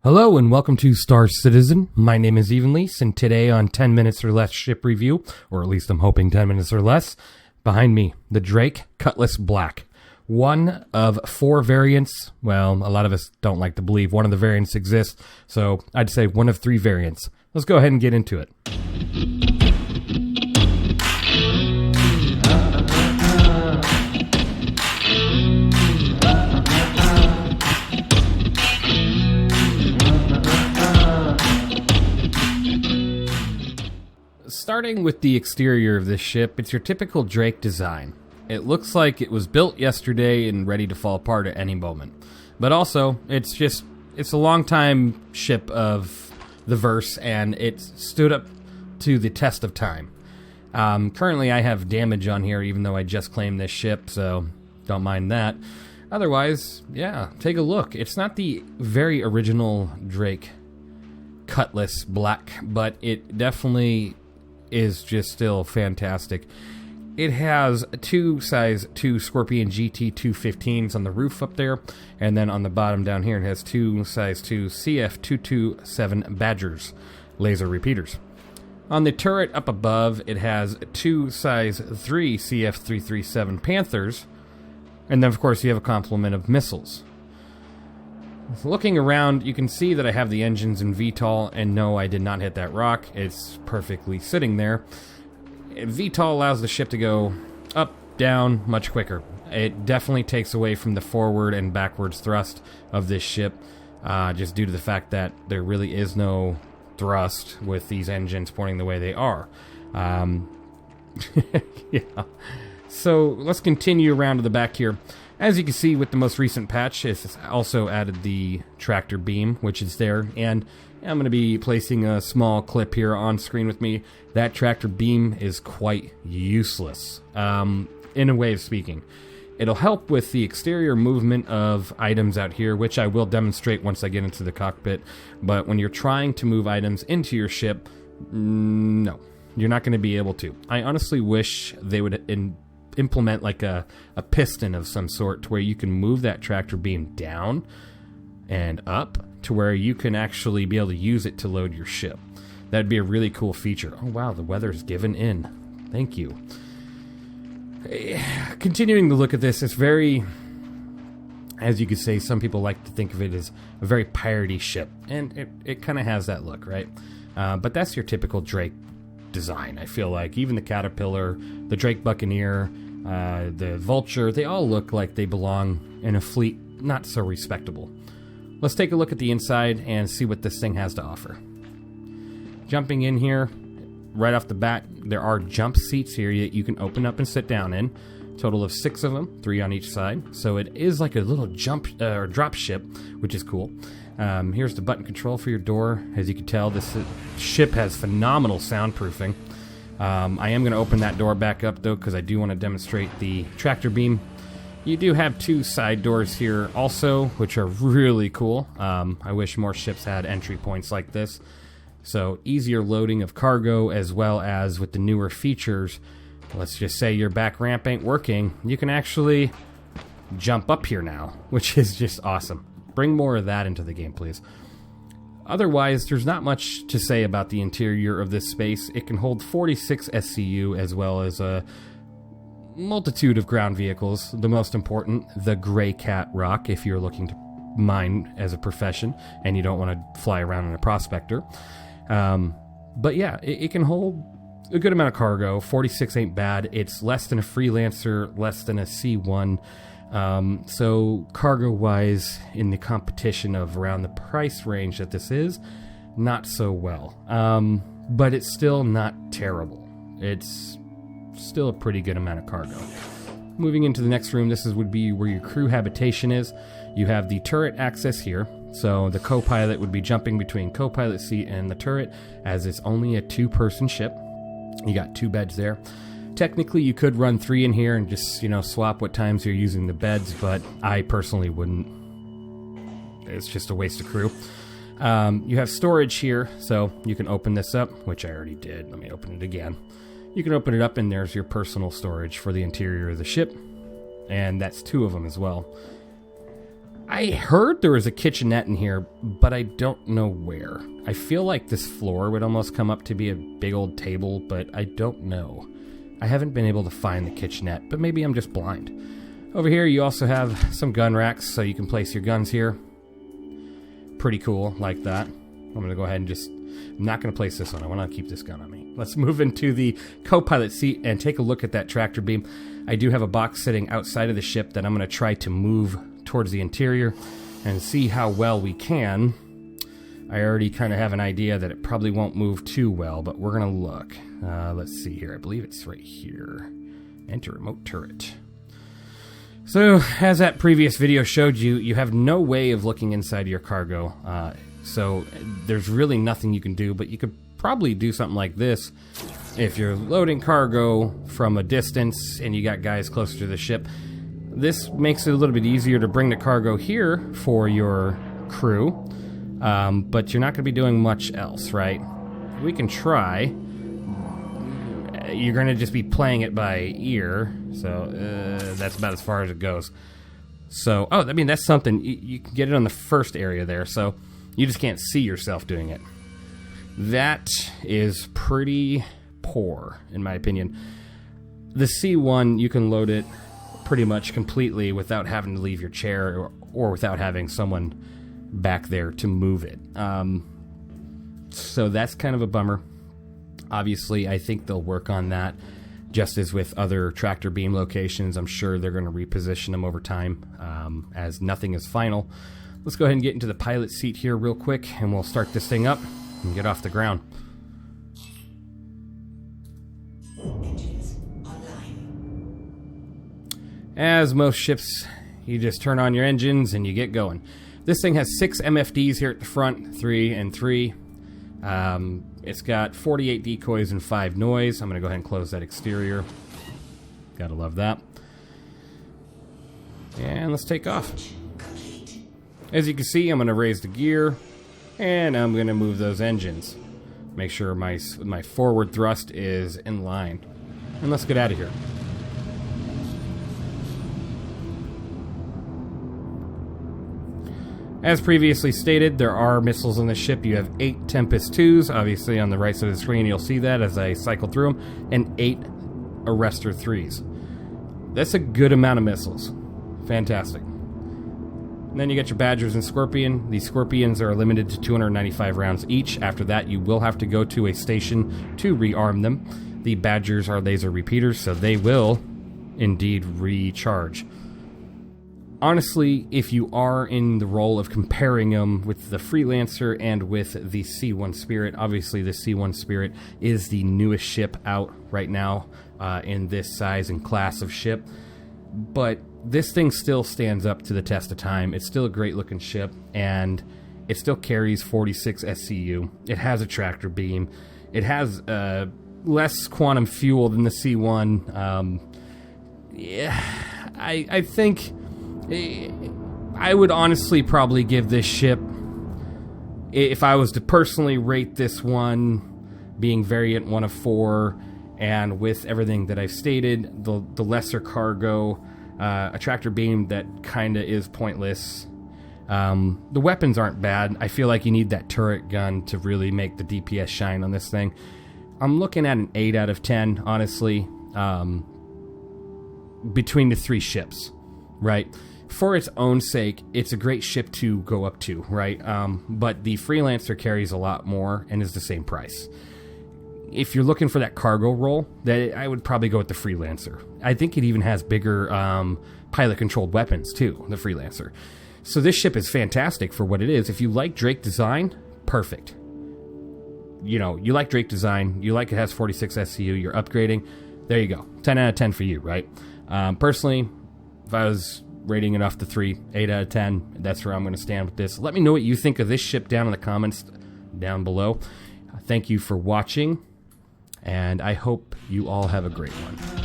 Hello and welcome to Star Citizen. My name is Evenlease, and today on 10 Minutes or Less Ship Review, or at least I'm hoping 10 minutes or less, behind me, the Drake Cutlass Black. One of 4 variants. Well, a lot of us don't like to believe one of the variants exists, so I'd say one of 3 variants. Let's go ahead and get into it. Starting with the exterior of this ship, it's your typical Drake design. It looks like it was built yesterday and ready to fall apart at any moment. But also, it's a long-time ship of the verse, and it stood up to the test of time. Currently, I have damage on here, even though I just claimed this ship, so don't mind that. Otherwise, yeah, take a look. It's not the very original Drake Cutlass Black, but it definitely is just still fantastic. It has 2 size 2 Scorpion GT 215s on the roof up there, and then on the bottom down here it has 2 size 2 CF 227 Badgers laser repeaters. On the turret up above, it has 2 size 3 CF 337 Panthers, and then of course you have a complement of missiles. Looking around, you can see that I have the engines in VTOL, and no, I did not hit that rock. It's perfectly sitting there. VTOL allows the ship to go up, down, much quicker. It definitely takes away from the forward and backwards thrust of this ship, just due to the fact that there really is no thrust with these engines pointing the way they are. Yeah. So let's continue around to the back here. As you can see with the most recent patch, it's also added the tractor beam, which is there, and I'm going to be placing a small clip here on screen with me. That tractor beam is quite useless, in a way of speaking. It'll help with the exterior movement of items out here, which I will demonstrate once I get into the cockpit, but when you're trying to move items into your ship, no, you're not going to be able to. I honestly wish they would implement like a piston of some sort to where you can move that tractor beam down and up to where you can actually be able to use it to load your ship. That'd be a really cool feature. Oh wow, the weather's given in. Thank you. Continuing to look at this, it's very, as you could say, some people like to think of it as a very piratey ship, and it kind of has that look, right? But that's your typical Drake design. I feel like even the Caterpillar, the Drake Buccaneer, the Vulture, they all look like they belong in a fleet not so respectable. Let's take a look at the inside and see what this thing has to offer. Jumping in here, right off the bat, there are jump seats here that you can open up and sit down in. Total of 6 of them, 3 on each side. So it is like a little jump or drop ship, which is cool. Here's the button control for your door. As you can tell, this ship has phenomenal soundproofing. I am going to open that door back up, though, because I do want to demonstrate the tractor beam. You do have 2 side doors here also, which are really cool. I wish more ships had entry points like this. So easier loading of cargo, as well as with the newer features. Let's just say your back ramp ain't working. You can actually jump up here now, which is just awesome. Bring more of that into the game, please. Otherwise, there's not much to say about the interior of this space. It can hold 46 SCU, as well as a multitude of ground vehicles. The most important, the Gray Cat Rock, if you're looking to mine as a profession and you don't want to fly around in a prospector. But yeah, it can hold a good amount of cargo. 46 ain't bad. It's less than a Freelancer, less than a C1. So cargo-wise, in the competition of around the price range that this is, not so well. But it's still not terrible. It's still a pretty good amount of cargo. Moving into the next room, would be where your crew habitation is. You have the turret access here. So the co-pilot would be jumping between co-pilot seat and the turret, as it's only a 2-person ship. You got 2 beds there. Technically, you could run 3 in here and just, swap what times you're using the beds, but I personally wouldn't. It's just a waste of crew. You have storage here, so you can open this up, which I already did. Let me open it again. You can open it up, and there's your personal storage for the interior of the ship, and that's 2 of them as well. I heard there was a kitchenette in here, but I don't know where. I feel like this floor would almost come up to be a big old table, but I don't know. I haven't been able to find the kitchenette, but maybe I'm just blind. Over here, you also have some gun racks, so you can place your guns here. Pretty cool, like that. I'm going to go ahead and just... I'm not going to place this one. I want to keep this gun on me. Let's move into the co-pilot seat and take a look at that tractor beam. I do have a box sitting outside of the ship that I'm going to try to move towards the interior and see how well we can. I already kind of have an idea that it probably won't move too well, but we're going to look. Let's see here. I believe it's right here. Enter remote turret. So, as that previous video showed you, you have no way of looking inside your cargo. So, there's really nothing you can do, but you could probably do something like this. If you're loading cargo from a distance and you got guys closer to the ship, this makes it a little bit easier to bring the cargo here for your crew, but you're not going to be doing much else, right? We can try. You're going to just be playing it by ear, so that's about as far as it goes. So, oh, I mean, that's something. You can get it on the first area there, so you just can't see yourself doing it. That is pretty poor, in my opinion. The C1, you can load it pretty much completely without having to leave your chair or without having someone back there to move it. So that's kind of a bummer. Obviously, I think they'll work on that, just as with other tractor beam locations. I'm sure they're going to reposition them over time, as nothing is final. Let's go ahead and get into the pilot seat here real quick, and we'll start this thing up and get off the ground. As most ships, you just turn on your engines and you get going. This thing has 6 MFDs here at the front, 3 and 3. It's got 48 decoys and 5 noise. I'm going to go ahead and close that exterior. Gotta love that. And let's take off. As you can see, I'm going to raise the gear, and I'm going to move those engines. Make sure my forward thrust is in line. And let's get out of here. As previously stated, there are missiles on the ship. You have 8 Tempest 2s. Obviously, on the right side of the screen, you'll see that as I cycle through them. And 8 Arrestor 3s. That's a good amount of missiles. Fantastic. And then you get your Badgers and Scorpion. These Scorpions are limited to 295 rounds each. After that, you will have to go to a station to rearm them. The Badgers are laser repeaters, so they will indeed recharge. Honestly, if you are in the role of comparing them with the Freelancer and with the C1 Spirit, obviously the C1 Spirit is the newest ship out right now in this size and class of ship. But this thing still stands up to the test of time. It's still a great looking ship, and it still carries 46 SCU. It has a tractor beam. It has less quantum fuel than the C1. I think... I would honestly probably give this ship, if I was to personally rate this one, being variant 1 of 4, and with everything that I've stated, the lesser cargo, a tractor beam that kind of is pointless. The weapons aren't bad. I feel like you need that turret gun to really make the DPS shine on this thing. I'm looking at an 8 out of 10, honestly, between the 3 ships, right? For its own sake, it's a great ship to go up to, right? But the Freelancer carries a lot more and is the same price. If you're looking for that cargo role, I would probably go with the Freelancer. I think it even has bigger pilot-controlled weapons, too, the Freelancer. So this ship is fantastic for what it is. If you like Drake design, perfect. You know, you like Drake design, you like it has 46 SCU, you're upgrading, there you go. 10 out of 10 for you, right? Personally, if I was rating it off the 3, 8 out of 10, that's where I'm going to stand with this. Let me know what you think of this ship down in the comments down below. Thank you for watching, and I hope you all have a great one.